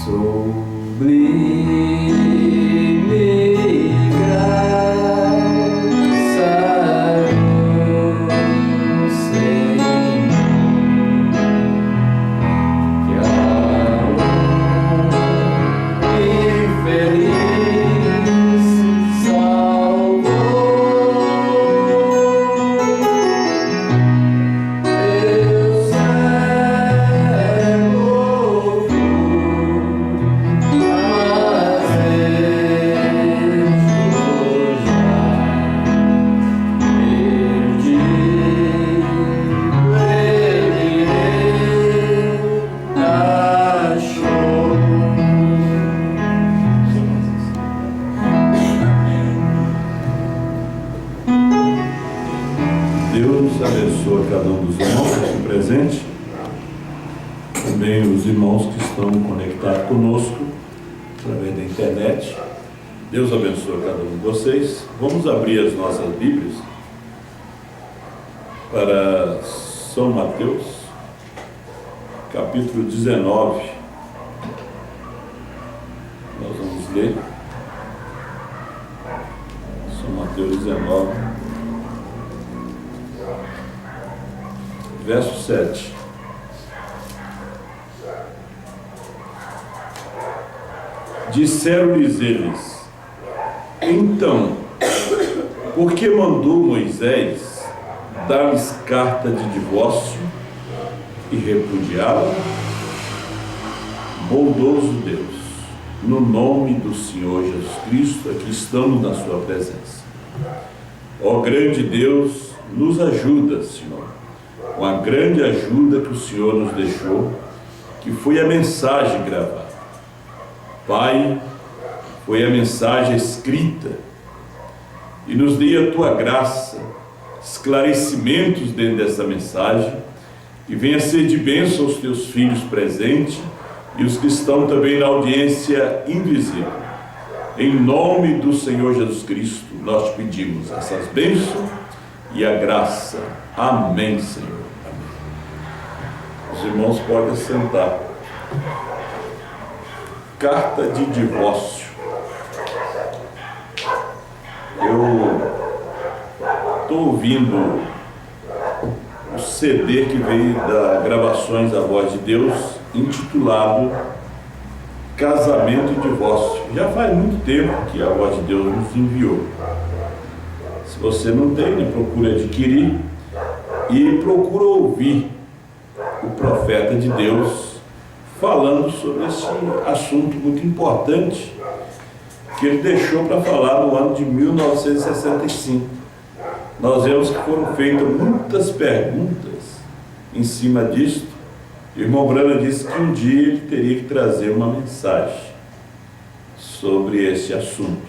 Sublime graça do Senhor, que a infeliz salvou. Deus é novo, mas Deus abençoe cada um dos irmãos aqui presentes, também os irmãos que estão conectados conosco através da internet. Deus abençoe cada um de vocês. Vamos abrir as nossas Bíblias para São Mateus, capítulo 19. Nós vamos ler São Mateus 19, verso 7. Disseram-lhes eles: então, por que mandou Moisés dar-lhes carta de divórcio e repudiá-la? Bondoso Deus, no nome do Senhor Jesus Cristo, aqui estamos na sua presença. Ó grande Deus, nos ajuda, Senhor, com a grande ajuda que o Senhor nos deixou, que foi a mensagem gravada. Pai, foi a mensagem escrita, e nos dê a tua graça, esclarecimentos dentro dessa mensagem, e venha ser de bênção aos teus filhos presentes e os que estão também na audiência invisível. Em nome do Senhor Jesus Cristo, nós te pedimos essas bênçãos e a graça. Amém, Senhor. Amém. Os irmãos podem sentar. Carta de divórcio. Eu estou ouvindo o CD que veio da Gravações da Voz de Deus, intitulado Casamento e Divórcio. Já faz muito tempo que a Voz de Deus nos enviou. Se você não tem, né, procure adquirir e procure ouvir o profeta de Deus falando sobre esse assunto muito importante que ele deixou para falar no ano de 1965. Nós vemos que foram feitas muitas perguntas em cima disto. O irmão Branham disse que um dia ele teria que trazer uma mensagem sobre esse assunto.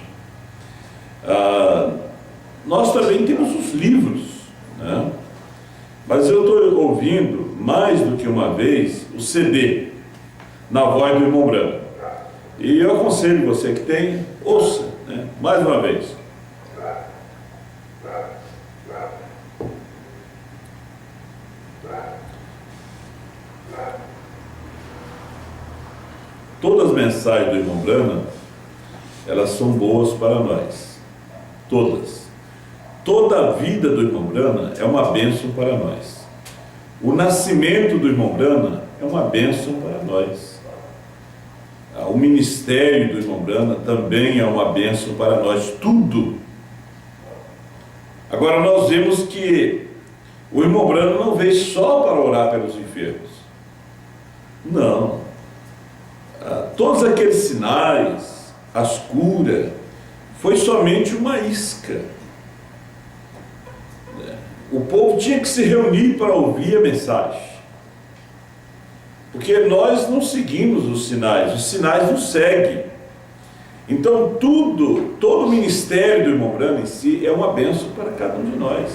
Nós também temos os livros, né? Mas eu estou ouvindo mais do que uma vez o CD na voz do irmão Branham, e eu aconselho você que tem, ouça, né? Mais uma vez. Todas as mensagens do irmão Branham, elas são boas para nós, todas. Toda a vida do irmão Branham é uma bênção para nós. O nascimento do irmão Branham é uma bênção para nós. O ministério do irmão Branham também é uma bênção para nós, tudo. Agora nós vemos que o irmão Branham não veio só para orar pelos enfermos. Não. Todos aqueles sinais, as curas, foi somente uma isca. O povo tinha que se reunir para ouvir a mensagem, porque nós não seguimos os sinais nos seguem. Então todo o ministério do irmão Branham em si é uma bênção para cada um de nós.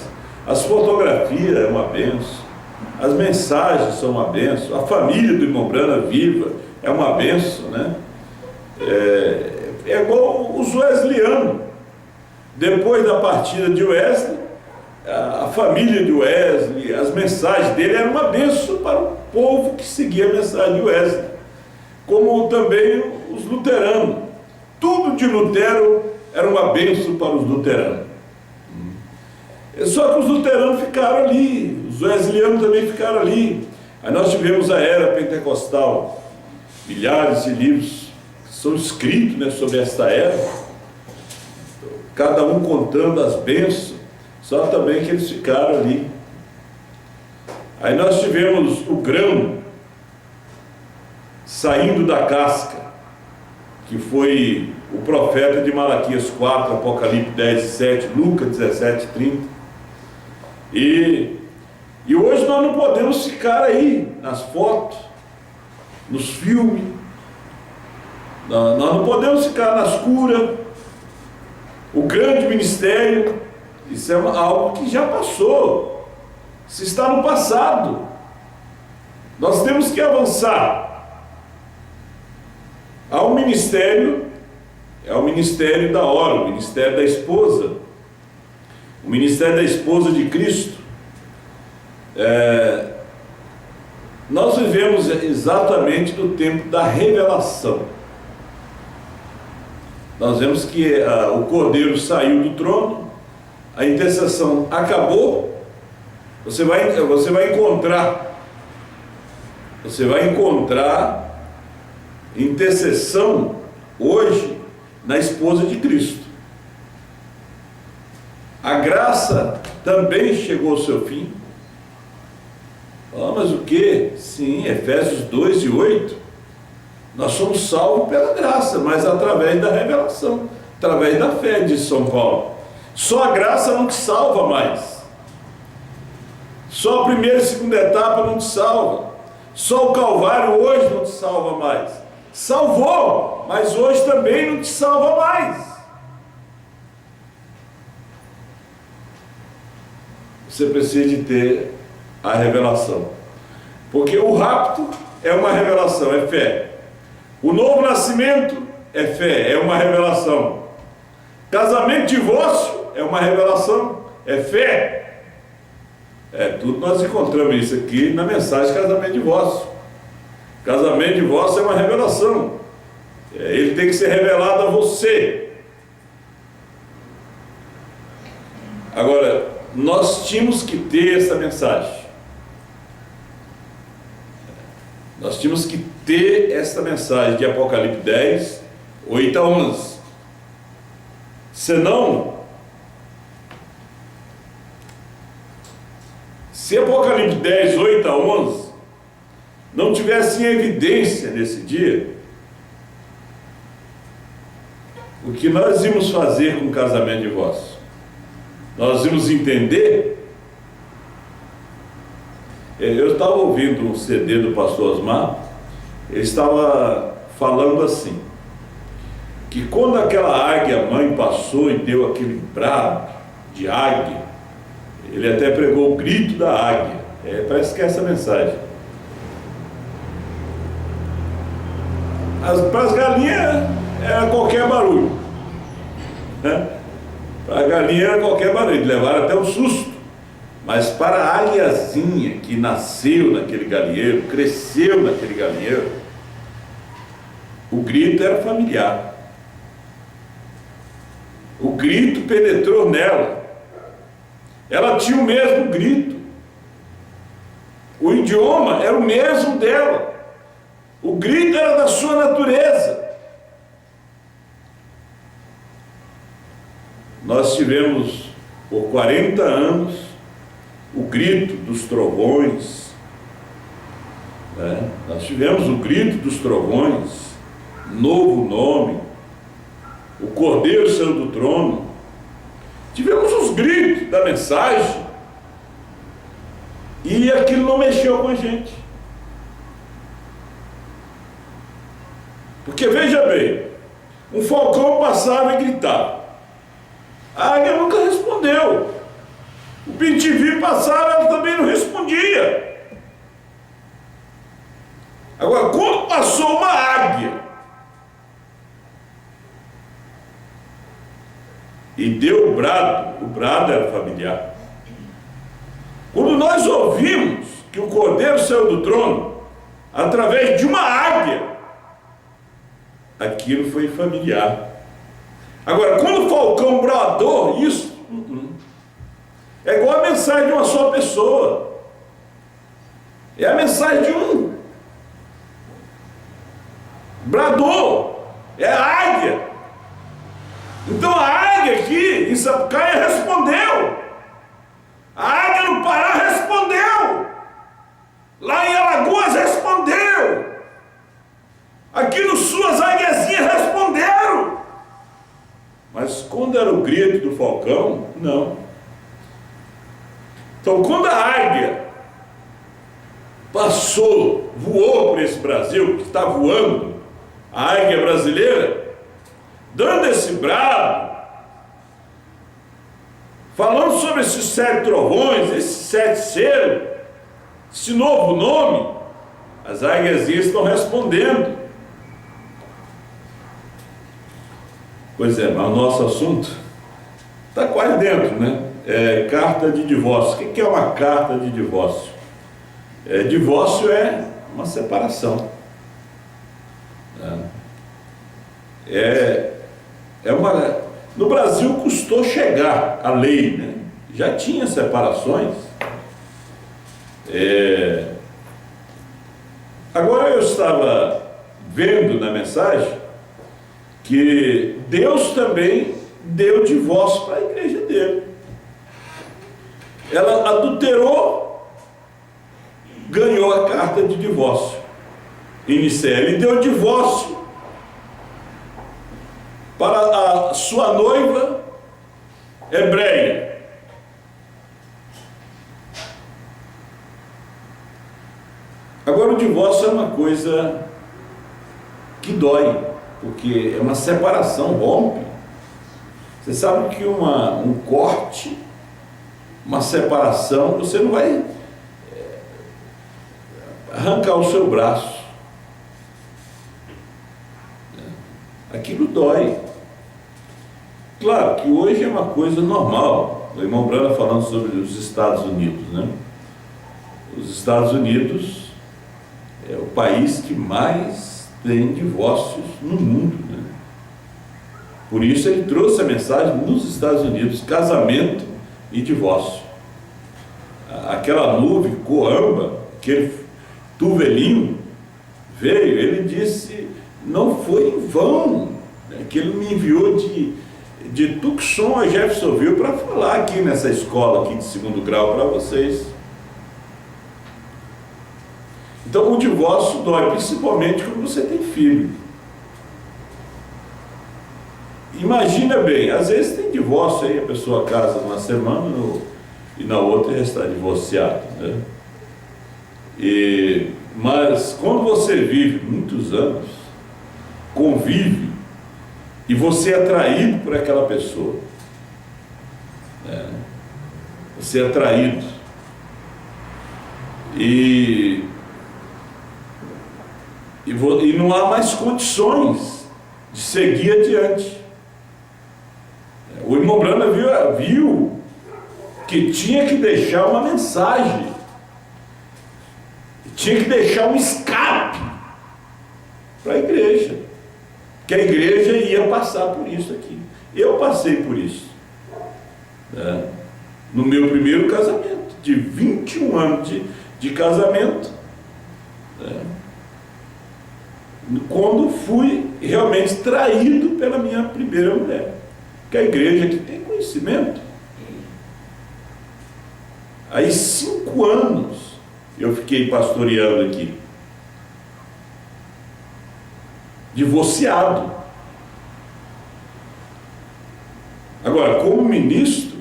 As fotografias é uma bênção, as mensagens são uma bênção, a família do irmão Branham viva é uma bênção, né? É igual os wesleyanos. Depois da partida de Wesley, a família de Wesley, as mensagens dele eram uma bênção para o povo que seguia a mensagem de Wesley. como também os luteranos. Tudo de Lutero era uma bênção para os luteranos. Só que os luteranos ficaram ali, os wesleyano também ficaram ali. Aí nós tivemos a era pentecostal, milhares de livros que são escritos, né, sobre esta era, cada um contando as bênçãos, só também que eles ficaram ali. Aí nós tivemos o grão saindo da casca, que foi o profeta de Malaquias 4, Apocalipse 10, 7, Lucas 17, 30. E hoje nós não podemos ficar aí nas fotos, nos filmes, nós não podemos ficar nas curas. O grande ministério, isso é algo que já passou, isso está no passado. Nós temos que avançar. Há um ministério, é o ministério da hora, o ministério da esposa, o ministério da esposa de Cristo. Nós vivemos exatamente no tempo da revelação. Nós vemos que o Cordeiro saiu do trono, a intercessão acabou. Você vai encontrar intercessão hoje na esposa de Cristo. A graça também chegou ao seu fim. Mas o que? Sim, Efésios 2 e 8. Nós somos salvos pela graça, mas através da revelação, através da fé, diz São Paulo. Só a graça não te salva mais. Só a primeira e segunda etapa não te salva. Só o Calvário hoje não te salva mais. Salvou, mas hoje também não te salva mais. Você precisa de ter a revelação, porque o rapto é uma revelação, é fé. O novo nascimento é fé, é uma revelação. Casamento, divórcio é uma revelação, é fé. Tudo nós encontramos isso aqui na mensagem casamento, divórcio. Casamento, divórcio é uma revelação. Ele tem que ser revelado a você. Agora, nós tínhamos que ter essa mensagem. Nós tínhamos que ter essa mensagem de Apocalipse 10, 8 a 11. Senão, se Apocalipse 10, 8 a 11 não tivesse em evidência nesse dia, o que nós íamos fazer com o casamento de divórcio? Nós íamos entender. Eu estava ouvindo um CD do pastor Osmar, ele estava falando assim, que quando aquela águia mãe passou e deu aquele brado de águia, ele até pregou o grito da águia, parece que é essa mensagem. Para as galinhas era qualquer barulho, né? Para a galinha era qualquer barulho, levaram até um susto. Mas para a águiazinha que nasceu naquele galinheiro, cresceu naquele galinheiro, o grito era familiar. O grito penetrou nela. Ela tinha o mesmo grito. O idioma era o mesmo dela. O grito era da sua natureza. Nós tivemos por 40 anos o grito dos trovões, né? Nós tivemos o grito dos trovões, novo nome, o Cordeiro saiu do trono, tivemos os gritos da mensagem, e aquilo não mexeu com a gente. Porque veja bem, um falcão passava e gritava, a águia nunca respondeu. O pintivi passava, ela também não respondia. Agora, quando passou uma águia e deu o brado era familiar. Quando nós ouvimos que o Cordeiro saiu do trono através de uma águia, aquilo foi familiar. Agora, quando o Falcão bradou isso, é igual a mensagem de uma só pessoa. É a mensagem de um. Bradou. É a águia. Então a águia aqui em Sapucaia respondeu. A águia no Pará respondeu. Lá em Alagoas respondeu. Aqui no Sul as águiazinhas responderam. Mas quando era o grito do falcão, não. Então quando a águia passou, voou por esse Brasil, que está voando, a águia brasileira, dando esse brado, falando sobre esses 7 trovões, esses 7 selos, esse novo nome, as águiazinhas estão respondendo. Pois é, mas o nosso assunto está quase dentro, né? É carta de divórcio. O que é uma carta de divórcio? Divórcio é uma separação. No Brasil custou chegar a lei, né? Já tinha separações. Agora eu estava vendo na mensagem que Deus também deu divórcio para a igreja dele. Ela adulterou, ganhou a carta de divórcio inicial. Ele deu divórcio para a sua noiva hebreia. Agora o divórcio é uma coisa que dói, porque é uma separação, rompe. Você sabe que um corte, uma separação, você não vai arrancar o seu braço. Aquilo dói. Claro que hoje é uma coisa normal. O irmão Brana falando sobre os Estados Unidos, né? Os Estados Unidos é o país que mais tem divórcios no mundo, né? Por isso ele trouxe a mensagem nos Estados Unidos: casamento e divórcio. Aquela nuvem, Coamba, aquele tuvelinho veio, ele disse, não foi em vão, né, que ele me enviou de Tucson a Jeffersonville para falar aqui nessa escola aqui de 2º grau para vocês. Então o divórcio dói, principalmente quando você tem filho. Imagina bem, às vezes tem divórcio aí, a pessoa casa numa semana e na outra já está divorciado, né? Mas quando você vive muitos anos, convive, e você é atraído por aquela pessoa, né? Você é atraído, e não há mais condições de seguir adiante. O irmão Brana viu que tinha que deixar uma mensagem, tinha que deixar um escape para a igreja, que a igreja ia passar por isso aqui. Eu passei por isso, né? No meu primeiro casamento, de 21 anos de casamento, né? Quando fui realmente traído pela minha primeira mulher, que a igreja aqui tem conhecimento. Aí 5 anos eu fiquei pastoreando aqui, divorciado. Agora, como ministro,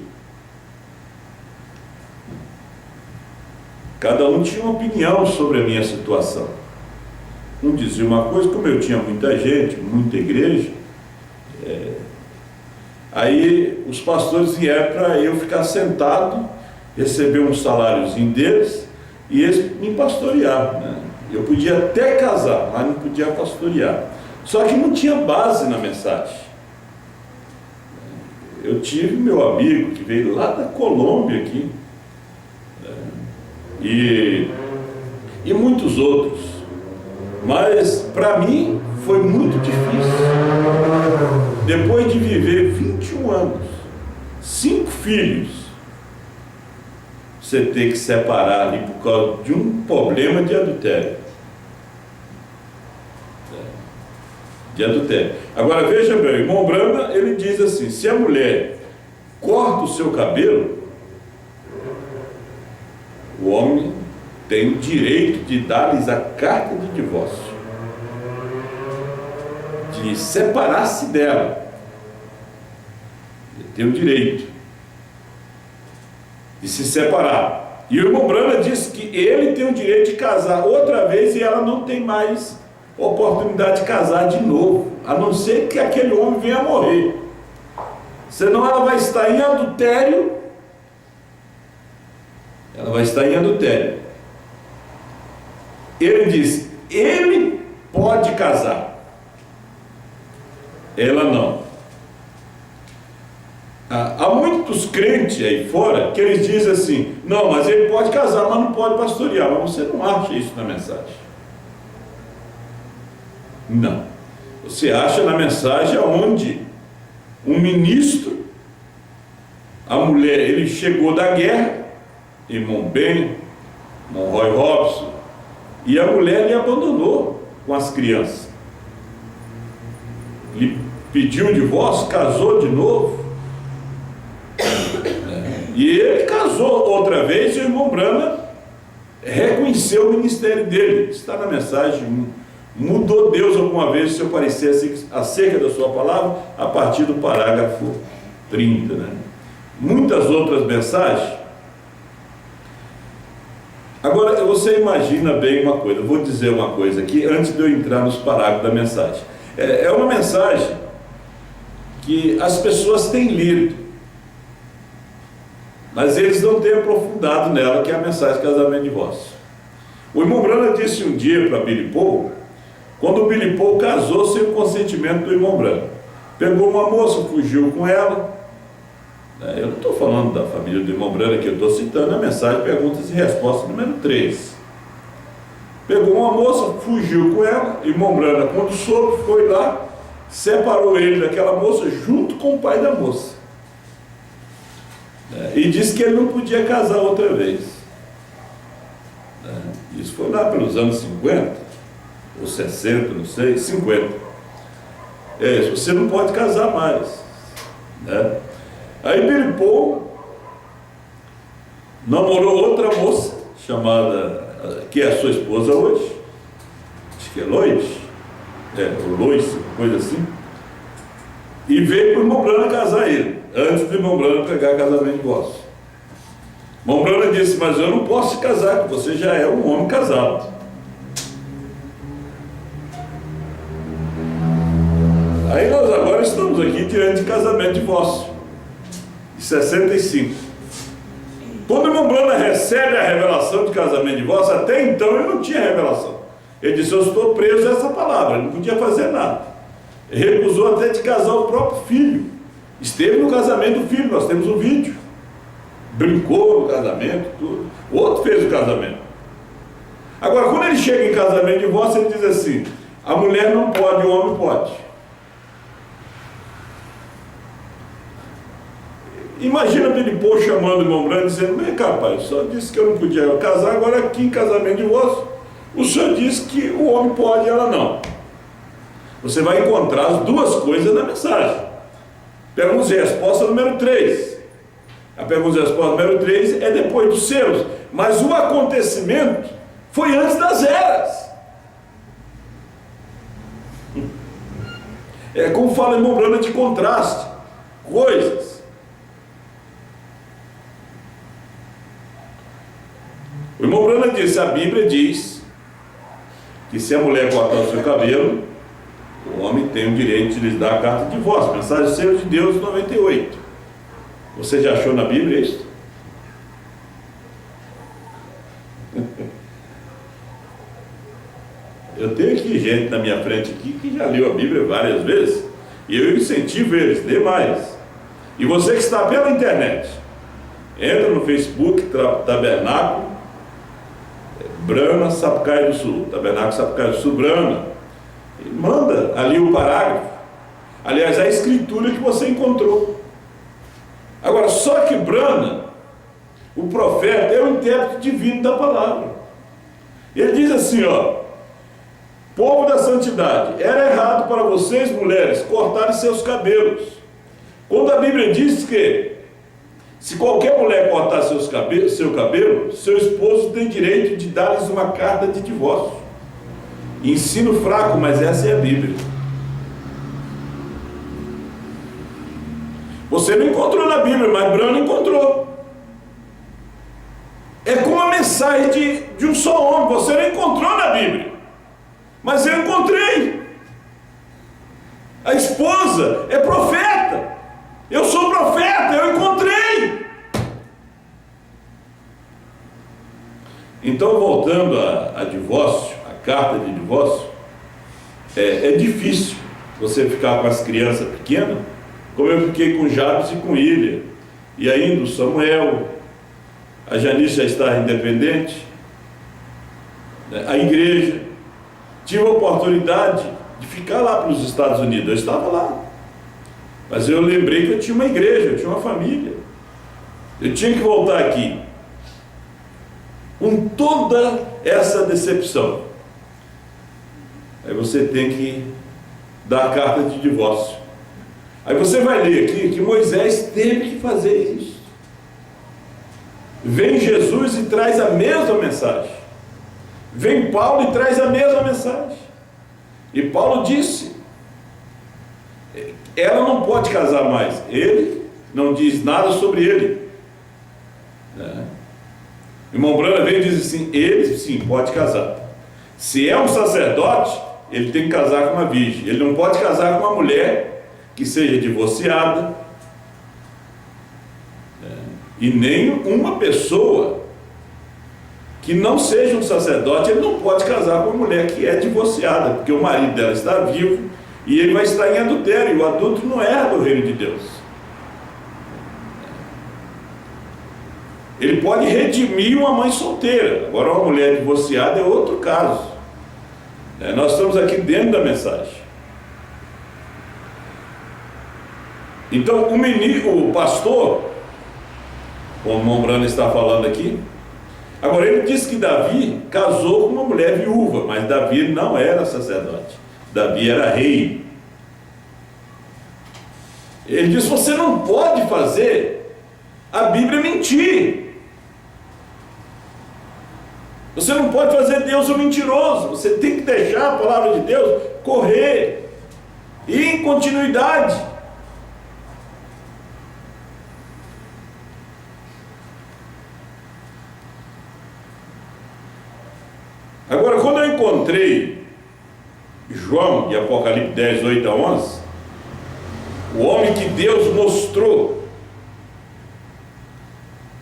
cada um tinha uma opinião sobre a minha situação. Um dizia uma coisa, como eu tinha muita gente, muita igreja, aí os pastores vieram para eu ficar sentado, receber um saláriozinho deles e eles me pastorear, né? Eu podia até casar, mas não podia pastorear. Só que não tinha base na mensagem. Eu tive meu amigo que veio lá da Colômbia aqui, né? E muitos outros. Mas para mim foi muito difícil. depois de viver 21 anos, 5 filhos, você ter que separar ali por causa de um problema de adultério. De adultério. Agora veja bem, o irmão Brana, ele diz assim: se a mulher corta o seu cabelo, o homem tem o direito de dar-lhes a carta de divórcio, de separar-se dela. Ele tem o direito de se separar. E o irmão Brana diz que ele tem o direito de casar outra vez e ela não tem mais oportunidade de casar de novo, a não ser que aquele homem venha a morrer. Senão ela vai estar em adultério. Ela vai estar em adultério. Ele diz: ele pode casar, ela não. Há muitos crentes aí fora que eles dizem assim: não, mas ele pode casar, mas não pode pastorear. Mas você não acha isso na mensagem. Não. Você acha na mensagem onde um ministro, a mulher, ele chegou da guerra, irmão Ben, irmão Roy Robson, e a mulher lhe abandonou com as crianças. Lhe pediu o divórcio, casou de novo. E ele casou outra vez e o irmão Brana reconheceu o ministério dele. Está na mensagem. Mudou Deus alguma vez o seu parecer acerca da sua palavra? A partir do parágrafo 30, né? Muitas outras mensagens. Agora, você imagina bem uma coisa. Eu vou dizer uma coisa aqui antes de eu entrar nos parágrafos da mensagem. É uma mensagem que as pessoas têm lido, mas eles não têm aprofundado nela, que é a mensagem de casamento e divórcio. O irmão Brana disse um dia para Billy Paul, quando o Billy Paul casou sem o consentimento do irmão Brana. Pegou uma moça, fugiu com ela. Eu não estou falando da família do irmão Brana, que eu estou citando a mensagem perguntas e respostas número 3. Pegou uma moça, fugiu com ela. Irmão Brana, quando soube, foi lá, separou ele daquela moça junto com o pai da moça. E disse que ele não podia casar outra vez. Isso foi lá pelos anos 50 ou 60, não sei, 50. Você não pode casar mais, né? Aí Billy Paul namorou outra moça chamada, que é a sua esposa hoje, acho que é Lois, ou Lois, coisa assim, e veio para o irmão Brana casar ele, antes do irmão Brana pegar casamento de divórcio. O irmão Brana disse: mas eu não posso te casar, porque você já é um homem casado. Aí nós agora estamos aqui diante de casamento de divórcio, de 65. Quando o irmão Brana recebe a revelação de casamento de divórcio, até então ele não tinha revelação. Ele disse: eu estou preso a essa palavra, ele não podia fazer nada. Ele recusou até de casar o próprio filho. Esteve no casamento do filho, nós temos um vídeo. Brincou no casamento, tudo. O outro fez o casamento. Agora, quando ele chega em casamento de divórcio, ele diz assim: a mulher não pode, o homem pode. Imagina Billy Paul chamando o irmão Brana dizendo: vem cá, pai, o senhor disse que eu não podia casar, agora aqui em casamento de divórcio, o senhor disse que o homem pode e ela não. Você vai encontrar as duas coisas na mensagem. Pergunta e resposta número 3. A pergunta e resposta número 3 é depois dos selos, mas o acontecimento foi antes das eras. É como fala o irmão Brana de contraste, coisas. O irmão Brana disse: a Bíblia diz que se a mulher cortar o seu cabelo, o homem tem o direito de lhes dar a carta de divórcio. Mensagem Selo de Deus 98. Você já achou na Bíblia isso? Eu tenho aqui gente na minha frente aqui que já leu a Bíblia várias vezes, e eu incentivo eles, dê mais. E você que está pela internet, entra no Facebook, Tabernáculo Brana, Sapucaí do Sul, Tabernáculo Sapucaí do Sul, Brana, e manda ali o parágrafo. Aliás, a escritura que você encontrou. Agora, só que Brana, o profeta, é o intérprete divino da palavra. Ele diz assim, ó: povo da santidade, era errado para vocês, mulheres, cortarem seus cabelos. Quando a Bíblia diz que se qualquer mulher cortar seu cabelo, seu esposo tem direito de dar-lhes uma carta de divórcio. Ensino fraco, mas essa é a Bíblia. Você não encontrou na Bíblia, mas Brana encontrou. É como a mensagem de um só homem. Você não encontrou na Bíblia, mas eu encontrei. A esposa é profeta. Eu sou profeta, eu encontrei. Então, voltando a divórcio, a carta de divórcio, é difícil você ficar com as crianças pequenas, como eu fiquei com Jabes e com Ilha, e ainda o Samuel. A Janice já está independente, a igreja. Tive a oportunidade de ficar lá para os Estados Unidos, eu estava lá, mas eu lembrei que eu tinha uma igreja, eu tinha uma família, eu tinha que voltar aqui. Com toda essa decepção, aí você tem que dar a carta de divórcio. Aí você vai ler aqui que Moisés teve que fazer isso. Vem Jesus e traz a mesma mensagem. Vem Paulo e traz a mesma mensagem. E Paulo disse: ela não pode casar mais. Ele não diz nada sobre ele. Irmão Brana vem e diz assim: ele sim pode casar. Se é um sacerdote, ele tem que casar com uma virgem. Ele não pode casar com uma mulher que seja divorciada, e nem uma pessoa que não seja um sacerdote. Ele não pode casar com uma mulher que é divorciada, porque o marido dela está vivo e ele vai estar em adultério, e o adulto não é do reino de Deus. Ele pode redimir uma mãe solteira. Agora, uma mulher divorciada é outro caso. Nós estamos aqui dentro da mensagem. Então, o pastor, como o irmão Brana está falando aqui, agora ele disse que Davi casou com uma mulher viúva, mas Davi não era sacerdote, Davi era rei. Ele disse: você não pode fazer a Bíblia mentir. Você não pode fazer Deus um mentiroso. Você tem que deixar a palavra de Deus correr e em continuidade. Agora, quando eu encontrei João de Apocalipse 10, 8 a 11, o homem que Deus mostrou,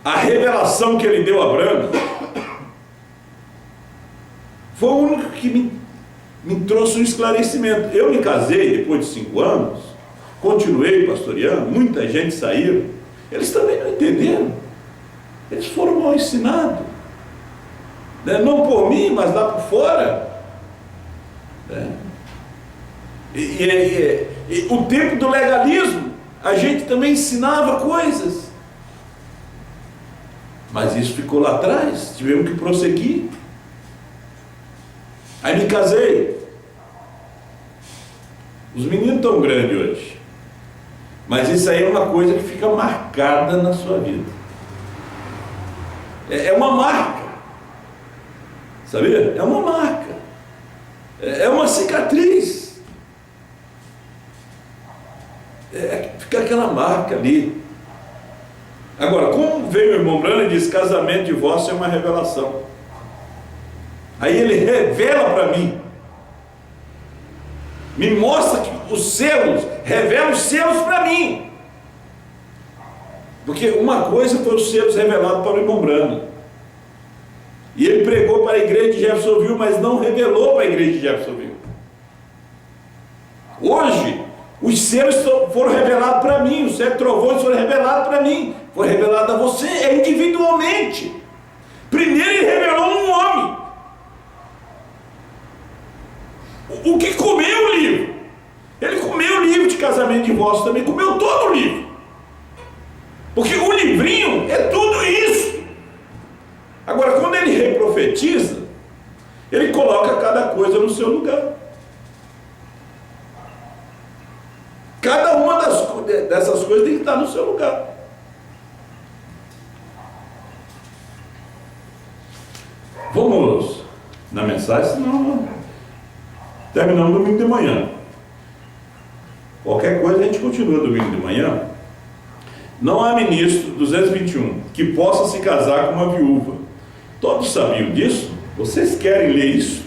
a revelação que ele deu a Brana, foi o único que me trouxe um esclarecimento. Eu me casei depois de 5 anos, continuei pastoreando, muita gente saiu, eles também não entenderam, eles foram mal ensinados, não por mim, mas lá por fora. E o tempo do legalismo, a gente também ensinava coisas, mas isso ficou lá atrás, tivemos que prosseguir. Aí me casei. Os meninos estão grandes hoje, mas isso aí é uma coisa que fica marcada na sua vida. É uma marca, sabia? É uma marca, é uma cicatriz, fica aquela marca ali. Agora, como veio o irmão Brana e disse: casamento, divórcio é uma revelação. Aí ele revela para mim, me mostra que os selos, revela os selos para mim. Porque uma coisa foi os selos revelados para o irmão Brana, e ele pregou para a igreja de Jeffersonville, mas não revelou para a igreja de Jeffersonville. Hoje, os selos foram revelados para mim, os 7 trovões foram revelados para mim, foi revelado a você, individualmente. Primeiro ele revelou um homem, o que comeu o livro. Ele comeu o livro de casamento de divórcio também comeu todo o livro. Porque o livrinho é tudo isso. Agora, quando ele reprofetiza, ele coloca cada coisa no seu lugar. Cada uma dessas coisas tem que estar no seu lugar. Vamos na mensagem, senão terminamos domingo de manhã. Qualquer coisa a gente continua domingo de manhã. Não há ministro, 221, que possa se casar com uma viúva. Todos sabiam disso? Vocês querem ler isso?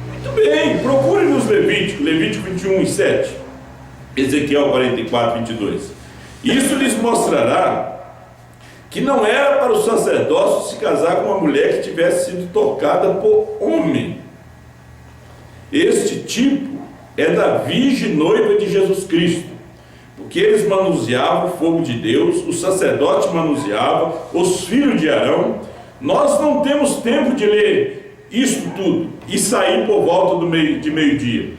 Muito bem, procure nos Levítico 21 e 7, Ezequiel 44, 22. Isso lhes mostrará que não era para o sacerdócio se casar com uma mulher que tivesse sido tocada por homem. Este tipo é da virgem noiva de Jesus Cristo, porque eles manuseavam o fogo de Deus, o sacerdote manuseava, os filhos de Arão. Nós não temos tempo de ler isso tudo e sair por volta de meio-dia.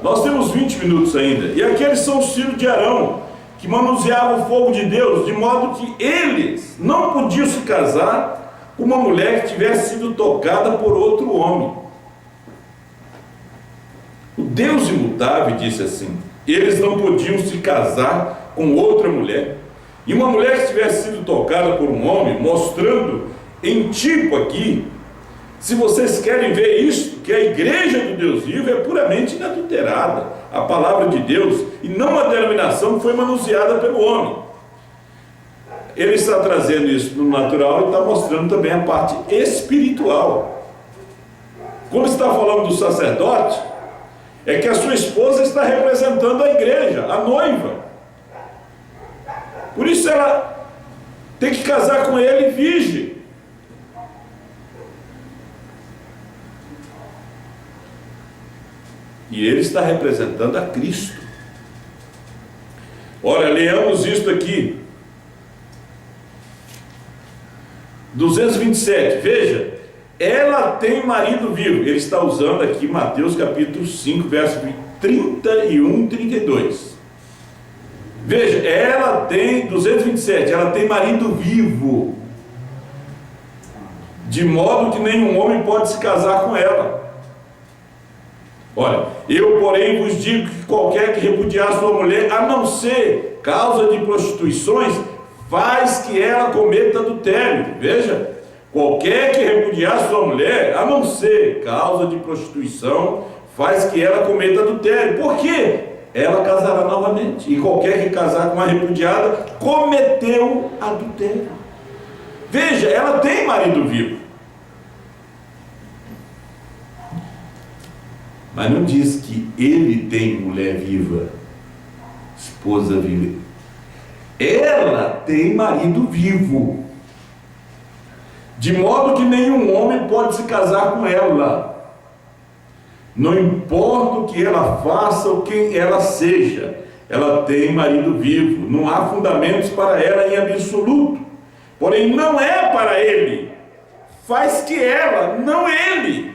Nós temos 20 minutos ainda. E aqueles são os filhos de Arão, que manuseavam o fogo de Deus, de modo que eles não podiam se casar com uma mulher que tivesse sido tocada por outro homem. O Deus imutável disse assim: eles não podiam se casar com outra mulher. E uma mulher que tivesse sido tocada por um homem, mostrando em tipo aqui, se vocês querem ver isso, que a igreja do Deus vivo é puramente inadulterada, a palavra de Deus, e não uma denominação que foi manuseada pelo homem. Ele está trazendo isso no natural e está mostrando também a parte espiritual. Quando está falando do sacerdote, é que a sua esposa está representando a igreja, a noiva. Por isso ela tem que casar com ele virgem. E ele está representando a Cristo. Ora, leamos isto aqui. 227, veja. Ela tem marido vivo. Ele está usando aqui Mateus capítulo 5, verso 31 e 32. Veja, ela tem, 227, ela tem marido vivo, de modo que nenhum homem pode se casar com ela. Olha, eu porém vos digo que qualquer que repudiar sua mulher, a não ser causa de prostituições, faz que ela cometa adultério. Veja, qualquer que repudiar sua mulher, a não ser causa de prostituição, faz que ela cometa adultério. Por quê? Ela casará novamente. E qualquer que casar com uma repudiada, cometeu adultério. Veja, ela tem marido vivo. Mas não diz que ele tem mulher viva, esposa viva. Ela tem marido vivo, de modo que nenhum homem pode se casar com ela. Não importa o que ela faça ou quem ela seja, ela tem marido vivo. Não há fundamentos para ela em absoluto. Porém, não é para ele. Faz que ela, não ele.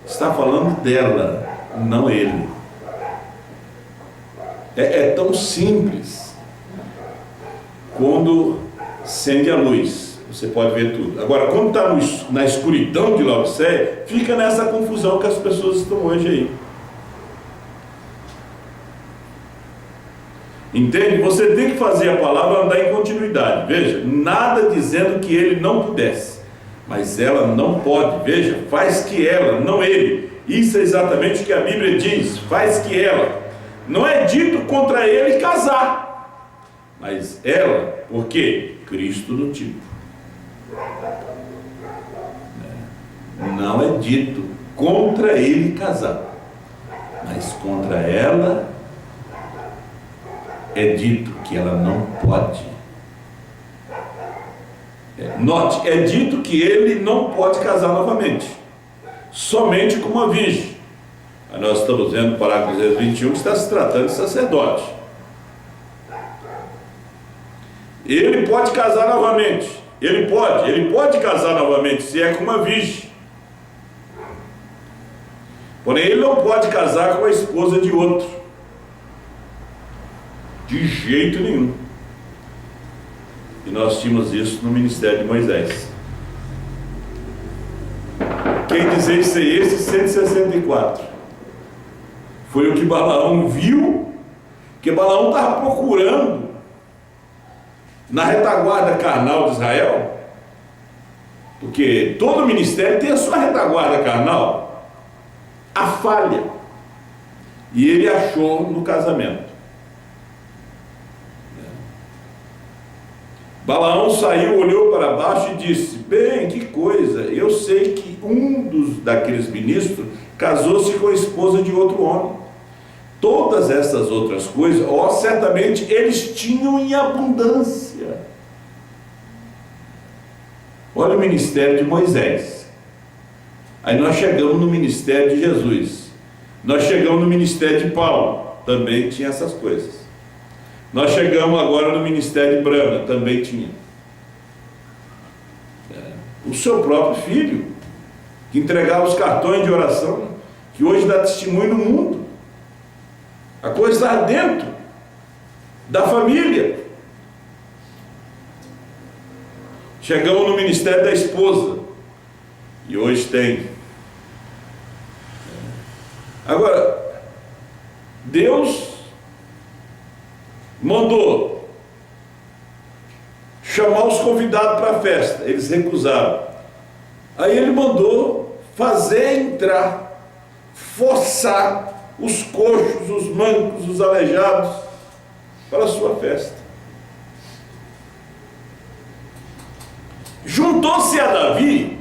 Está falando dela, não ele. É tão simples. Quando acende a luz, você pode ver tudo. Agora, quando está na escuridão de Laodiceia, fica nessa confusão que as pessoas estão hoje aí. Entende? Você tem que fazer a palavra andar em continuidade. Veja, nada dizendo que ele não pudesse. Mas ela não pode, veja, faz que ela, não ele. Isso é exatamente o que a Bíblia diz, faz que ela. Não é dito contra ele casar, mas ela, por quê? Cristo no tipo. Não é dito contra ele casar, mas contra ela é dito que ela não pode. Note, é dito que ele não pode casar novamente, somente com uma virgem. Aí nós estamos vendo no parágrafo 221 que está se tratando de sacerdote. Ele pode casar novamente, ele pode casar novamente se é com uma virgem. Porém, ele não pode casar com a esposa de outro. De jeito nenhum. E nós tínhamos isso no ministério de Moisés. Quem dizer ser esse 164? Foi o que Balaão viu, que Balaão estava procurando na retaguarda carnal de Israel, porque todo ministério tem a sua retaguarda carnal, a falha, e ele achou no casamento. Balaão saiu, olhou para baixo e disse: bem, que coisa, eu sei que daqueles ministros casou-se com a esposa de outro homem. Todas essas outras coisas, certamente eles tinham em abundância. Olha o ministério de Moisés. Aí nós chegamos no ministério de Jesus. Nós chegamos no ministério de Paulo, também tinha essas coisas. Nós chegamos agora no ministério de Brana, também tinha. O seu próprio filho, que entregava os cartões de oração, que hoje dá testemunho no mundo. A coisa está dentro da família. Chegamos no ministério da esposa, e hoje tem. Agora, Deus mandou chamar os convidados para a festa, eles recusaram. Aí ele mandou fazer entrar, forçar os coxos, os mancos, os aleijados para a sua festa. Juntou-se a Davi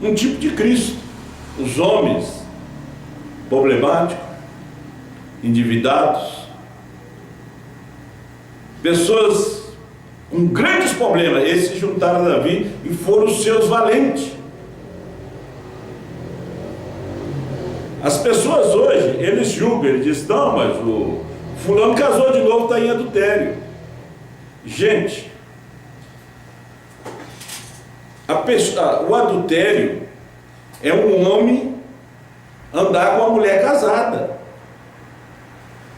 um tipo de Cristo, os homens problemáticos, endividados, pessoas com grandes problemas. Esses se juntaram a Davi e foram os seus valentes. As pessoas hoje, eles julgam, eles dizem: não, mas o fulano casou de novo, está em adultério. Gente, o adultério é um homem andar com uma mulher casada.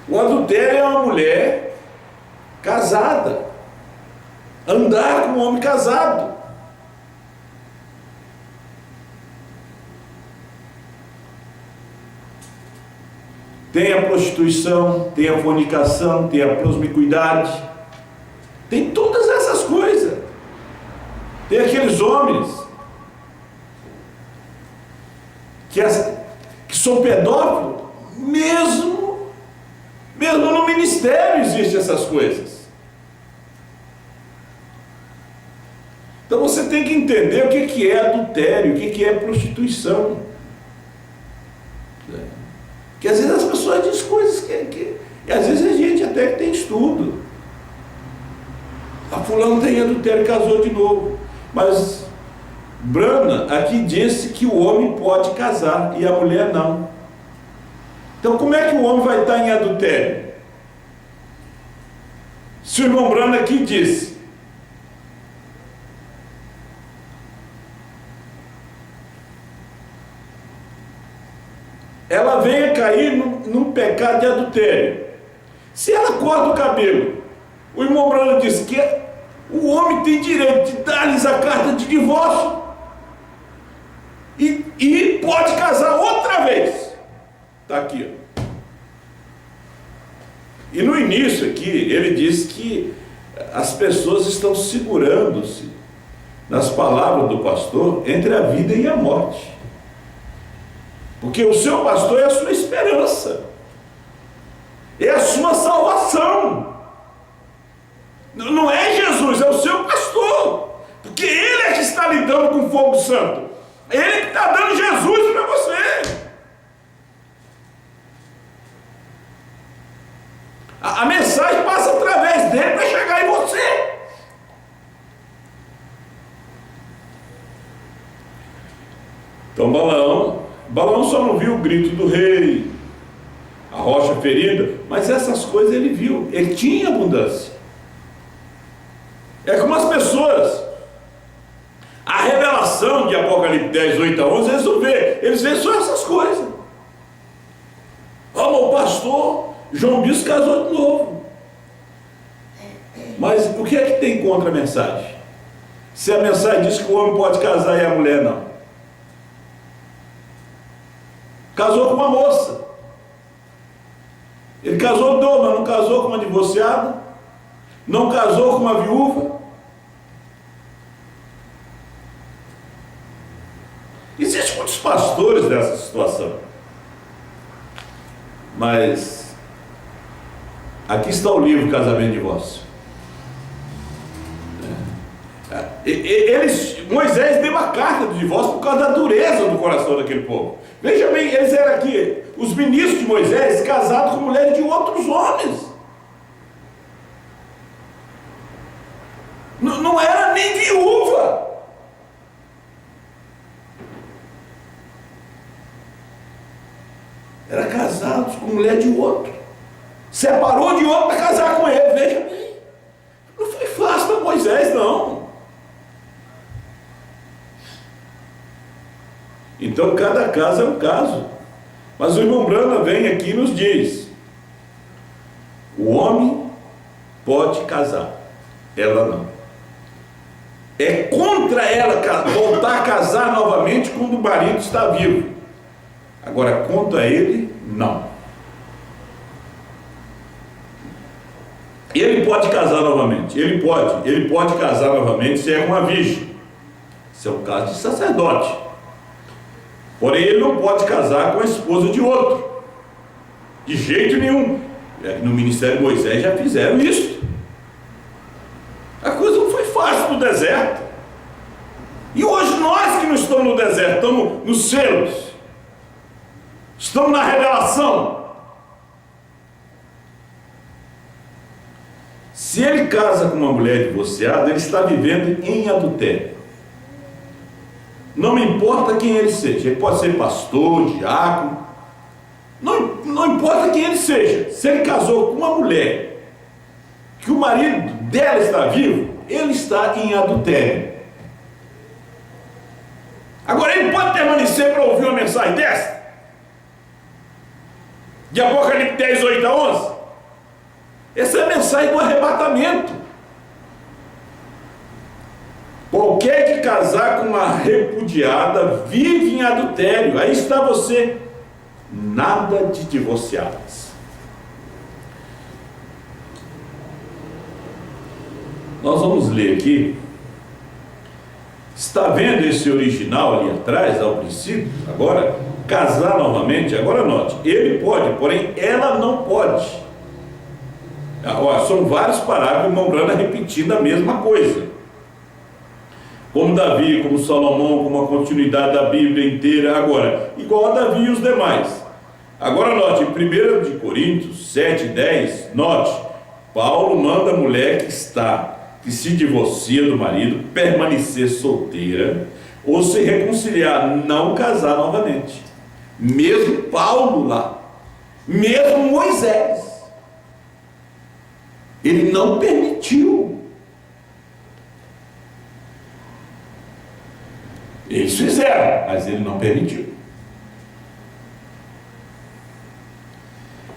O adultério é uma mulher casada andar com um homem casado. Tem a prostituição, tem a fornicação, tem a promiscuidade, tem todas essas coisas. Tem aqueles homens que são pedófilos, mesmo no ministério existem essas coisas. Então você tem que entender o que é adultério, o que é prostituição. Porque às vezes as pessoas dizem coisas e às vezes a gente até que tem estudo. A fulano tem adultério e casou de novo. Mas Brana aqui disse que o homem pode casar e a mulher não. Então como é que o homem vai estar em adultério? Se o irmão Brana aqui disse ela venha cair num pecado de adultério. Se ela corta o cabelo, o irmão Brana disse que o homem tem direito de dar-lhes a carta de divórcio e pode casar outra vez. Está aqui, ó. E no início aqui, ele diz que as pessoas estão segurando-se nas palavras do pastor entre a vida e a morte. Porque o seu pastor é a sua esperança, é a sua salvação. Não é Jesus, é o seu pastor. Porque ele é que está lidando com o fogo santo. Ele que está dando Jesus para você. A mensagem passa através dele para chegar em você. Então Balaão só não viu o grito do rei, a rocha ferida, mas essas coisas ele viu. Ele tinha abundância. É como as pessoas, a revelação de Apocalipse 10, 8 a 11, eles não vê, eles vê só essas coisas. o pastor João Bispo casou de novo. Mas o que é que tem contra a mensagem? Se a mensagem diz que o homem pode casar e a mulher não. Casou com uma moça. Ele casou de novo, mas não casou com uma divorciada. Não casou com uma viúva. Existem muitos pastores nessa situação. Mas aqui está o livro Casamento e Divórcio. Moisés deu uma carta de divórcio por causa da dureza do coração daquele povo. Veja bem, eles eram aqui, os ministros de Moisés, casados com mulheres de outros homens. Não era nem viúva. Era casados com mulher de outro. Separou de outro para casar com ele. Veja bem. Não foi fácil para Moisés, não. Então cada caso é um caso. Mas o irmão Brana vem aqui e nos diz: o homem pode casar, ela não. É contra ela voltar a casar novamente quando o marido está vivo. Agora, contra ele, não. Ele pode casar novamente. Ele pode casar novamente se é uma virgem. Isso é um caso de sacerdote. Porém, ele não pode casar com a esposa de outro. De jeito nenhum. No ministério de Moisés já fizeram isso. A coisa não foi fácil no deserto. E hoje nós que não estamos no deserto, estamos nos selos. Estamos na revelação. Se ele casa com uma mulher divorciada, ele está vivendo em adultério. Não me importa quem ele seja. Ele pode ser pastor, diácono. Não importa quem ele seja. Se ele casou com uma mulher que o marido dela está vivo, ele está em adultério. Agora ele pode permanecer para ouvir uma mensagem dessa? De Apocalipse 10, 8 a 11? Essa é a mensagem do arrebatamento. Qualquer que casar com uma repudiada vive em adultério. Aí está você. Nada de divorciadas. Nós vamos ler aqui. Está vendo esse original ali atrás, ao princípio? Agora, casar novamente, agora note, ele pode, porém ela não pode. São vários parágrafos, o irmão Brana repetindo a mesma coisa. Como Davi, como Salomão, como a continuidade da Bíblia inteira, agora, igual a Davi e os demais. Agora note, em 1 de Coríntios 7, 10, note, Paulo manda a mulher que se divorcia do marido, permanecer solteira, ou se reconciliar, não casar novamente. Mesmo Paulo lá, mesmo Moisés, ele não permitiu. Eles fizeram, mas ele não permitiu.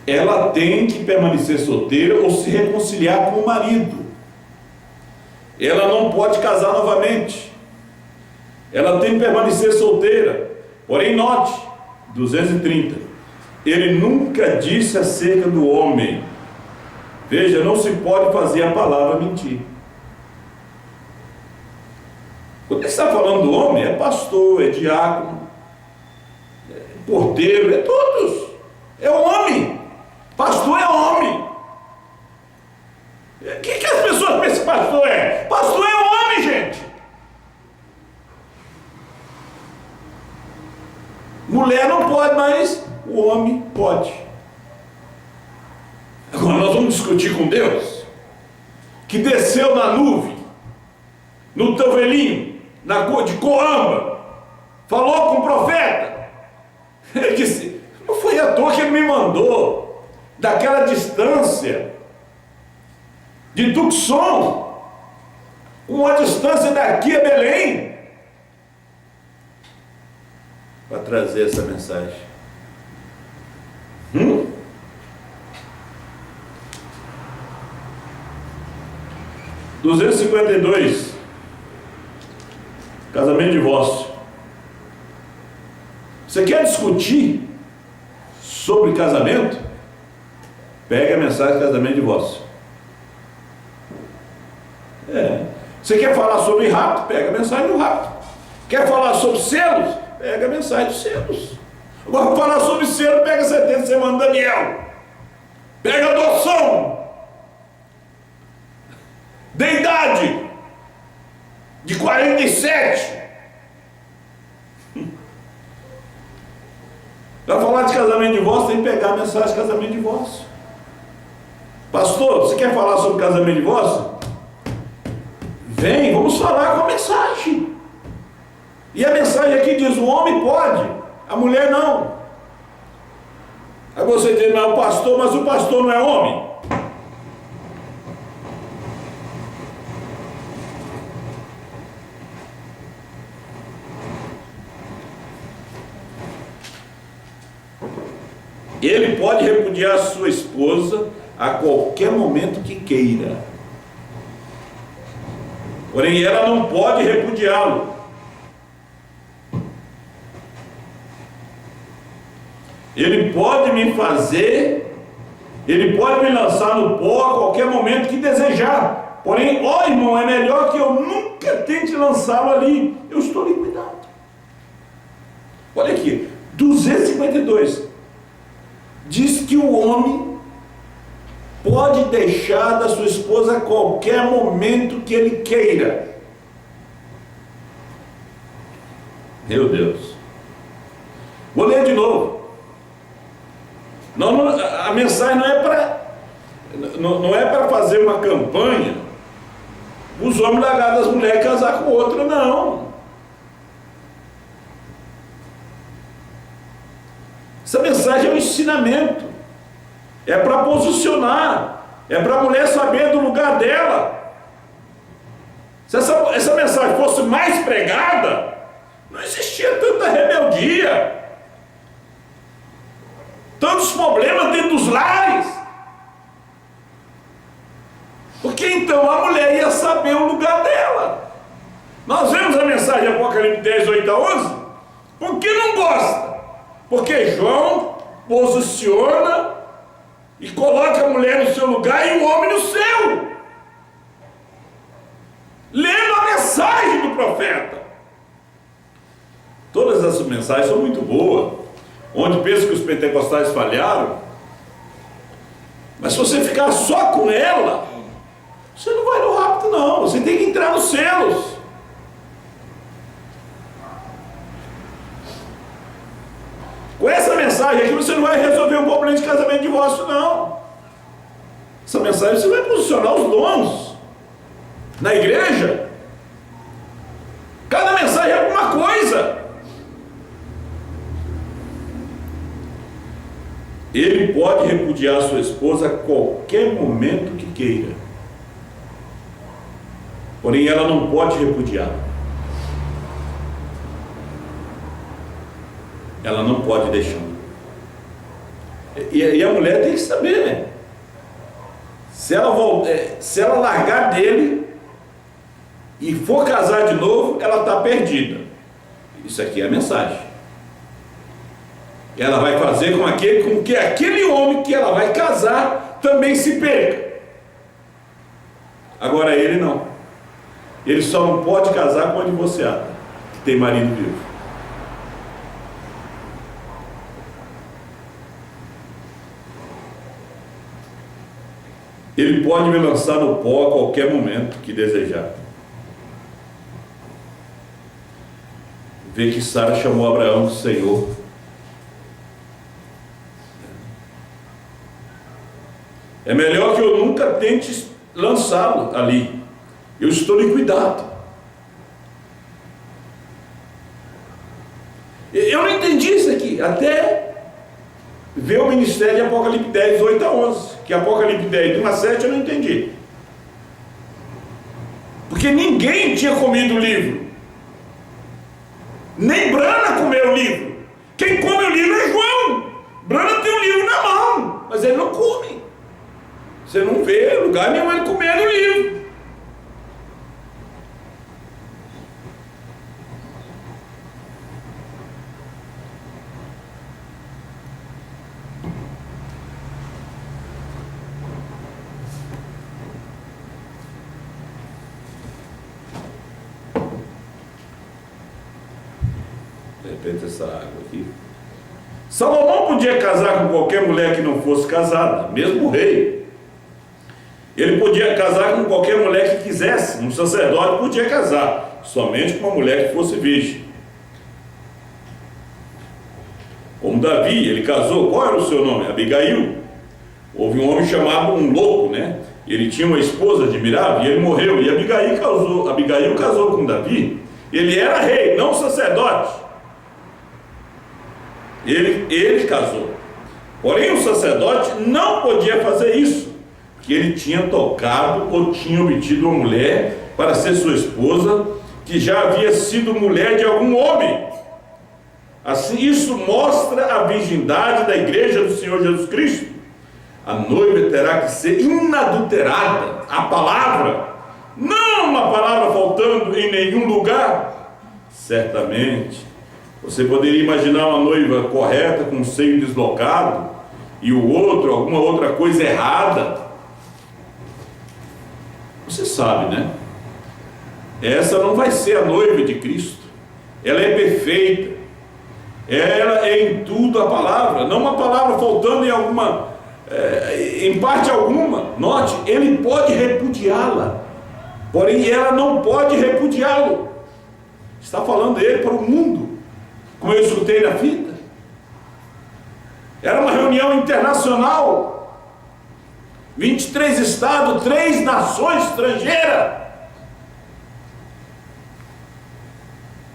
Ela tem que permanecer solteira ou se reconciliar com o marido. Ela não pode casar novamente. Ela tem que permanecer solteira. Porém, note, 230. Ele nunca disse acerca do homem. Veja, não se pode fazer a palavra mentir. Quando ele está falando do homem, é pastor, é diácono, é porteiro, é todos. É homem. Pastor é homem. O que as pessoas pensam que pastor é? Pastor é homem, gente. Mulher não pode, mas o homem pode. Agora nós vamos discutir com Deus, que desceu na nuvem, no Tovelinho, de Coamba, falou com o profeta. Ele disse: não foi à toa que ele me mandou daquela distância de Tucson, uma distância daqui a Belém, para trazer essa mensagem. 252. Casamento e divórcio. Você quer discutir sobre casamento? Pega a mensagem de casamento e divórcio. Você quer falar sobre rapto? Pega a mensagem do rapto. Quer falar sobre selos? Pega a mensagem dos selos. Agora, falar sobre selo, pega 70 semanas de Daniel. Pega a adoção. De idade de 47. Para falar de casamento e divórcio, tem que pegar a mensagem de casamento e divórcio. Pastor, você quer falar sobre casamento e divórcio? Vem, vamos falar com a mensagem. E a mensagem aqui diz: o homem pode, a mulher não. Aí você diz: não, pastor, mas o pastor não é homem. Ele pode repudiar a sua esposa a qualquer momento que queira. Porém, ela não pode repudiá-lo. Ele pode me fazer, ele pode me lançar no pó a qualquer momento que desejar. Porém, ó irmão, é melhor que eu nunca tente lançá-lo ali. Eu estou liquidado. Olha aqui, 252. Diz que o homem pode deixar da sua esposa a qualquer momento que ele queira. Meu Deus. Vou ler de novo. Não, a mensagem não é para fazer uma campanha os homens largar das mulheres e casar com outra, não. Essa mensagem é um ensinamento, é para posicionar, é para a mulher saber do lugar dela. Se essa mensagem fosse mais pregada, não existia tanta rebeldia, tantos problemas dentro dos lares, porque então a mulher ia saber o lugar dela. Nós vemos a mensagem de Apocalipse 10, 8 a 11, por que não gosta? Porque João posiciona e coloca a mulher no seu lugar e o homem no seu, lendo a mensagem do profeta. Todas essas mensagens são muito boas. Onde pensa que os pentecostais falharam, mas se você ficar só com ela, você não vai no rapto, não. Você tem que entrar nos selos. Com essa mensagem aqui você não vai resolver o problema de casamento e divórcio, não. Essa mensagem você vai posicionar os dons na igreja. Cada mensagem é alguma coisa. Ele pode repudiar sua esposa a qualquer momento que queira. Porém, ela não pode repudiar. Ela não pode deixar. E a mulher tem que saber, né? Se ela largar dele e for casar de novo, ela está perdida. Isso aqui é a mensagem. Ela vai fazer com que aquele homem que ela vai casar também se perca. Agora ele não. Ele só não pode casar com uma divorciada que tem marido vivo. Ele pode me lançar no pó a qualquer momento que desejar. Vê que Sara chamou Abraão de Senhor. É melhor que eu nunca tente lançá-lo ali. Eu estou liquidado. Eu não entendi isso aqui, até ver o ministério de Apocalipse 10, 8 a 11. Que Apocalipse 10, de 1 a 7 eu não entendi. Porque ninguém tinha comido o livro. Nem Brana comeu o livro. Quem come o livro é João. Brana tem o livro na mão, mas ele não come. Você não vê lugar nenhum ele comendo o livro. repente essa água aqui. Salomão podia casar com qualquer mulher que não fosse casada, mesmo o rei. Ele podia casar com qualquer mulher que quisesse. Um sacerdote podia casar somente com uma mulher que fosse virgem. Como Davi, ele casou. Qual era o seu nome? Abigail. Houve um homem chamado um louco, né? Ele tinha uma esposa admirável e ele morreu. E Abigail casou com Davi. Ele era rei, não sacerdote. Ele casou. Porém, o sacerdote não podia fazer isso, porque ele tinha tocado ou tinha obtido uma mulher para ser sua esposa, que já havia sido mulher de algum homem. Assim, isso mostra a virgindade da igreja do Senhor Jesus Cristo. A noiva terá que ser inadulterada. A palavra, não uma palavra faltando em nenhum lugar. Certamente, você poderia imaginar uma noiva correta, com o seio deslocado, e o outro, alguma outra coisa errada. Você sabe, né? Essa não vai ser a noiva de Cristo. Ela é perfeita. Ela é em tudo a palavra, não uma palavra faltando em parte alguma. Note, ele pode repudiá-la, porém ela não pode repudiá-lo. Está falando dele para o mundo, como eu escutei na fita. Era uma reunião internacional, 23 estados, 3 nações estrangeiras.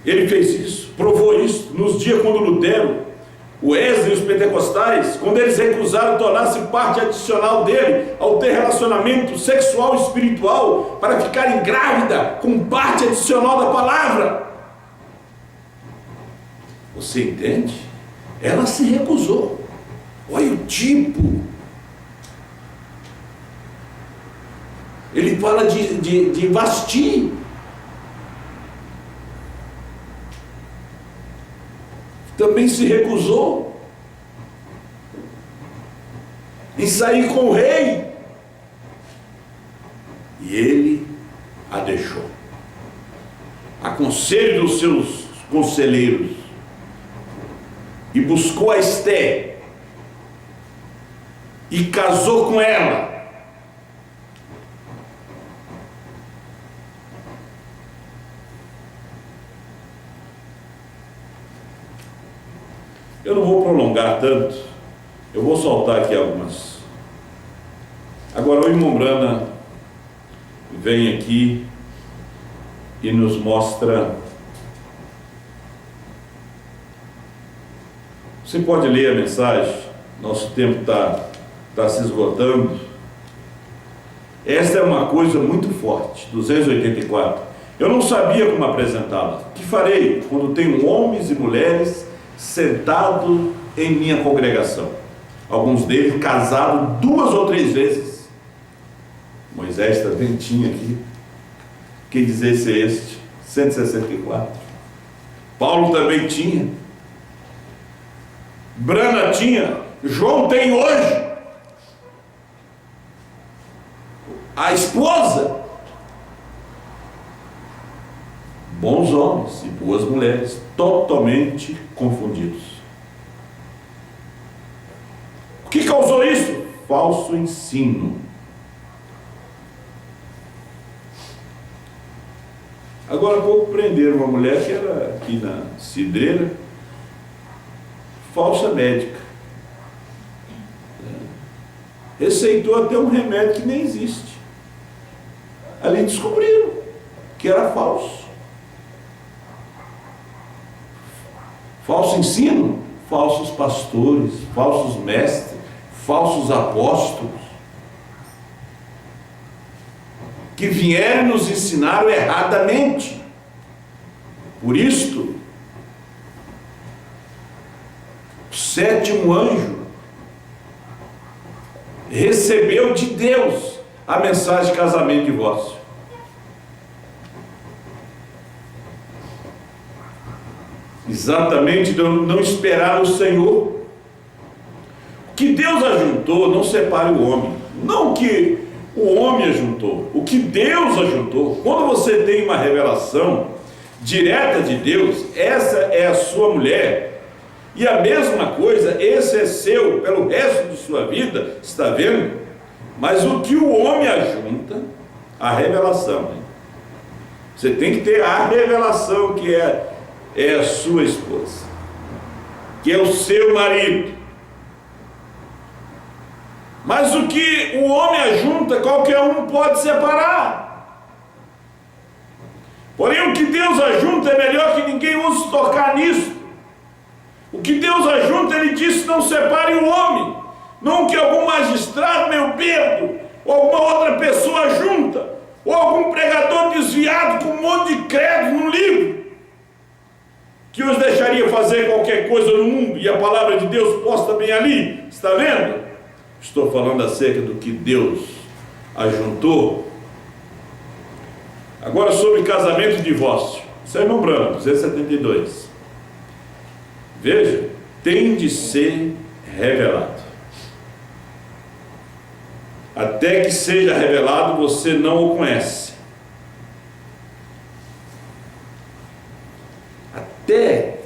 Ele fez isso, provou isso nos dias quando Lutero, o Wesley e os pentecostais, quando eles recusaram tornar-se parte adicional dele ao ter relacionamento sexual e espiritual para ficarem grávida com parte adicional da palavra. Você entende? Ela se recusou. Olha o tipo. Ele fala de Vasti. Também se recusou em sair com o rei, e ele a deixou, a conselho dos seus conselheiros, e buscou a Esté e casou com ela. Eu não vou prolongar tanto, eu vou soltar aqui algumas. Agora o irmão Brana vem aqui e nos mostra. Você pode ler a mensagem, nosso tempo está se esgotando. Esta é uma coisa muito forte, 284. Eu não sabia como apresentá-la. O que farei quando tenho homens e mulheres sentado em minha congregação, alguns deles casados 2 ou 3 vezes? Moisés também tinha aqui. Que dizer se é este? 164. Paulo também tinha. Brana tinha. João tem hoje. A esposa. Bons homens e boas mulheres, totalmente confundidos. O que causou isso? Falso ensino. Agora há pouco prenderam uma mulher que era aqui na Cidreira, falsa médica. Receitou até um remédio que nem existe. Ali descobriram que era falso. Falso ensino, falsos pastores, falsos mestres, falsos apóstolos, que vieram nos ensinar erradamente. Por isto, o 7º anjo recebeu de Deus a mensagem de casamento e divórcio. Exatamente, não esperar o Senhor. O que Deus ajuntou, não separe o homem. Não o que o homem ajuntou, o que Deus ajuntou. Quando você tem uma revelação, direta de Deus, essa é a sua mulher. E a mesma coisa, esse é seu pelo resto de sua vida, está vendo? Mas o que o homem ajunta, a revelação, hein? Você tem que ter a revelação que é a sua esposa, que é o seu marido. Mas o que o homem ajunta, qualquer um pode separar. Porém, o que Deus ajunta é melhor que ninguém ouse tocar nisso. O que Deus ajunta, Ele disse: não separe o homem. Não que algum magistrado meio bêbado, ou alguma outra pessoa junta, ou algum pregador desviado com um monte de credo no livro, que os deixaria fazer qualquer coisa no mundo, e a palavra de Deus posta bem ali. Está vendo? Estou falando acerca do que Deus ajuntou. Agora sobre casamento e divórcio. Isso é Irmão Branco, 272. Veja, tem de ser revelado. Até que seja revelado, você não o conhece. Até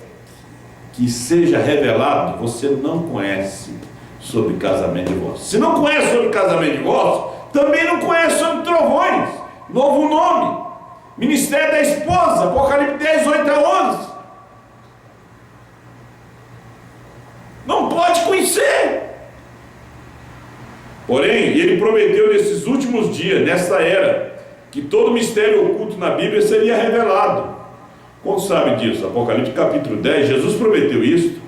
que seja revelado, você não conhece sobre casamento e divórcio. Se não conhece sobre casamento e divórcio, também não conhece sobre trovões, novo nome, ministério da esposa, Apocalipse 10, 8 a 11. Não pode conhecer. Porém, ele prometeu nesses últimos dias, nesta era, que todo mistério oculto na Bíblia seria revelado. Quantos sabem disso? Apocalipse capítulo 10, Jesus prometeu isso,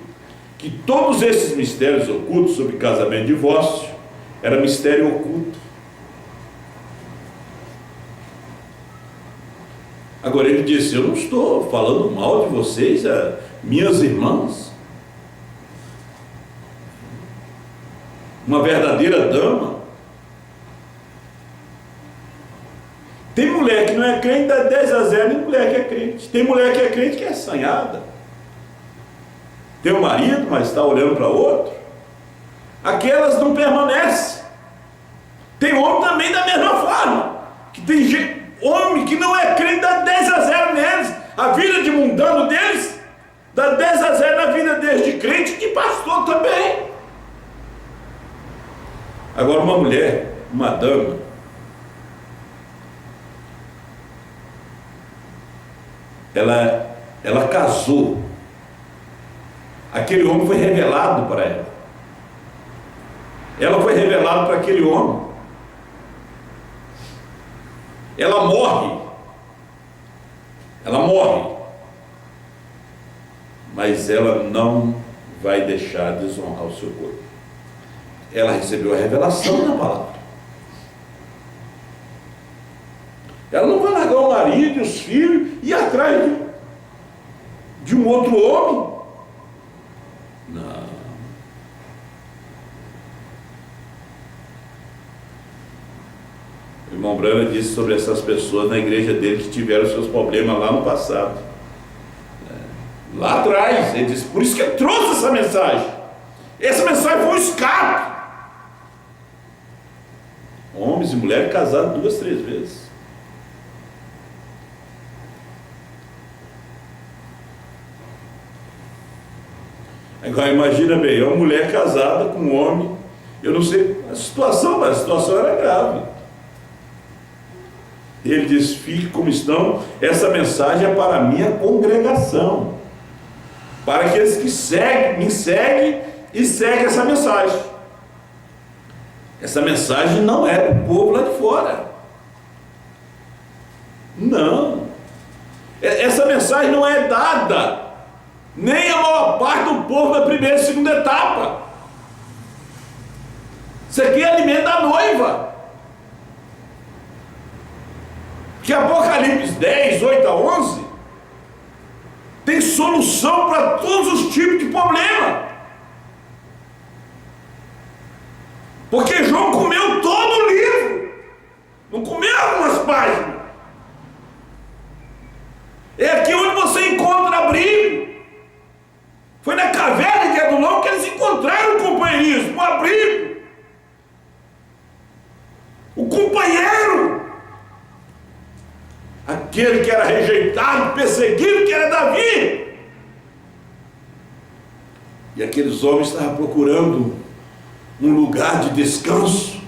que todos esses mistérios ocultos sobre casamento e divórcio era mistério oculto. Agora ele disse: eu não estou falando mal de vocês, minhas irmãs. Uma verdadeira dama. Tem mulher que não é crente, dá 10 a 0, e mulher que é crente. Tem mulher que é crente que é assanhada. Tem um marido, mas está olhando para outro. Aquelas não permanecem. Tem homem também da mesma forma. Que tem homem que não é crente, dá 10 a 0 neles. A vida de mundano deles dá 10 a 0 na vida deles de crente e pastor também. Agora uma mulher, uma dama, ela casou. Aquele homem foi revelado para ela. Ela foi revelada para aquele homem. Ela morre. Ela morre. Mas ela não vai deixar desonrar o seu corpo. Ela recebeu a revelação da palavra. Ela não vai largar o marido e os filhos e ir atrás de um outro homem. Não. O irmão Brana disse sobre essas pessoas na igreja dele que tiveram seus problemas lá no passado. Lá atrás. Ele disse: por isso que eu trouxe essa mensagem. Essa mensagem foi um escape. Homens e mulheres casados 2, 3 vezes. Agora imagina bem, uma mulher casada com um homem. Eu não sei a situação, mas a situação era grave. Ele diz: fique como estão. Essa mensagem é para a minha congregação, para aqueles que me seguem e seguem essa mensagem. Essa mensagem não é para o povo lá de fora. Não. Essa mensagem não é dada nem a maior parte do povo da primeira e segunda etapa. Isso aqui é alimento da noiva. Que Apocalipse 10, 8 a 11 tem solução para todos os tipos de problema. Porque João comeu todo o livro, não comeu algumas páginas. É aqui onde você encontra abrigo. Foi na caverna de Adulão que eles encontraram o companheirismo, o abrigo, o companheiro. aquele que era rejeitado, perseguido, que era Davi. E aqueles homens estavam procurando um lugar de descanso,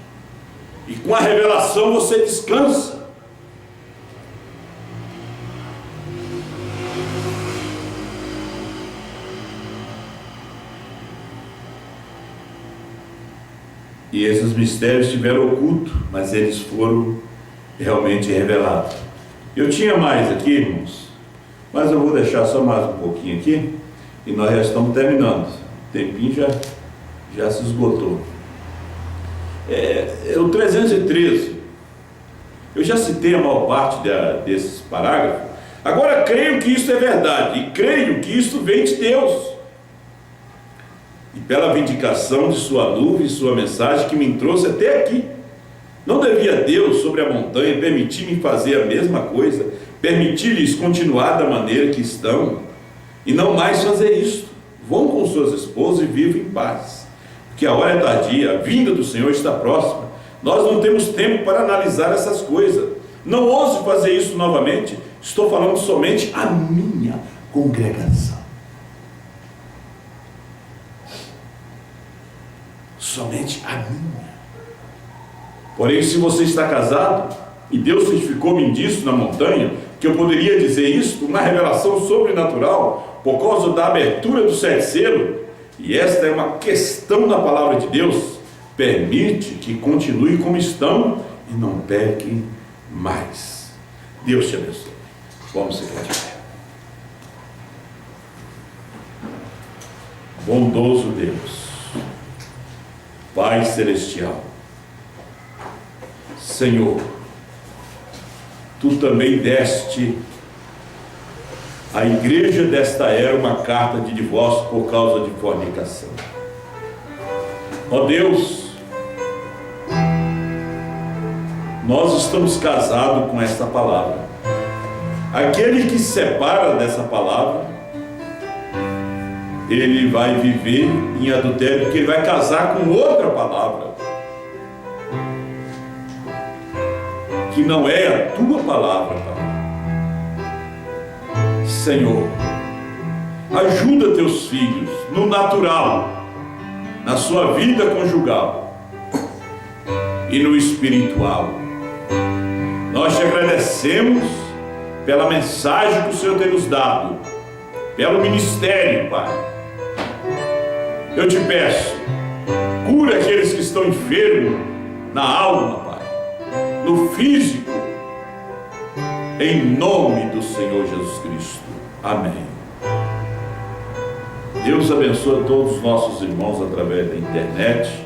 e com a revelação você descansa. E esses mistérios estiveram ocultos, mas eles foram realmente revelados. Eu tinha mais aqui, irmãos, mas eu vou deixar só mais um pouquinho aqui, e nós já estamos terminando. O tempinho já se esgotou. O 313, eu já citei a maior parte desses parágrafos. Agora creio que isso é verdade, e creio que isso vem de Deus. E pela vindicação de sua nuvem e sua mensagem que me trouxe até aqui. Não devia Deus sobre a montanha permitir-me fazer a mesma coisa, permitir-lhes continuar da maneira que estão, e não mais fazer isto? Vão com suas esposas e vivam em paz, porque a hora é tardia, a vinda do Senhor está próxima. Nós não temos tempo para analisar essas coisas. Não ouse fazer isso novamente. Estou falando somente a minha congregação. Somente a minha. Porém, se você está casado, e Deus certificou-me disso na montanha, que eu poderia dizer isso, uma revelação sobrenatural, por causa da abertura do 7 selo, e esta é uma questão da palavra de Deus, permite que continue como estão e não pequem mais. Deus te abençoe. Vamos ficar de pé. Bondoso Deus, Pai Celestial, Senhor, Tu também deste à igreja desta era uma carta de divórcio por causa de fornicação. Ó Deus, nós estamos casados com esta palavra. Aquele que se separa dessa palavra, ele vai viver em adultério, porque ele vai casar com outra palavra, que não é a tua palavra, Pai. Senhor, ajuda teus filhos no natural, na sua vida conjugal e no espiritual. Nós te agradecemos pela mensagem que o Senhor tem nos dado, pelo ministério, Pai. Eu te peço, cura aqueles que estão enfermos na alma, Pai, no físico, em nome do Senhor Jesus Cristo. Amém. Deus abençoe todos os nossos irmãos através da internet.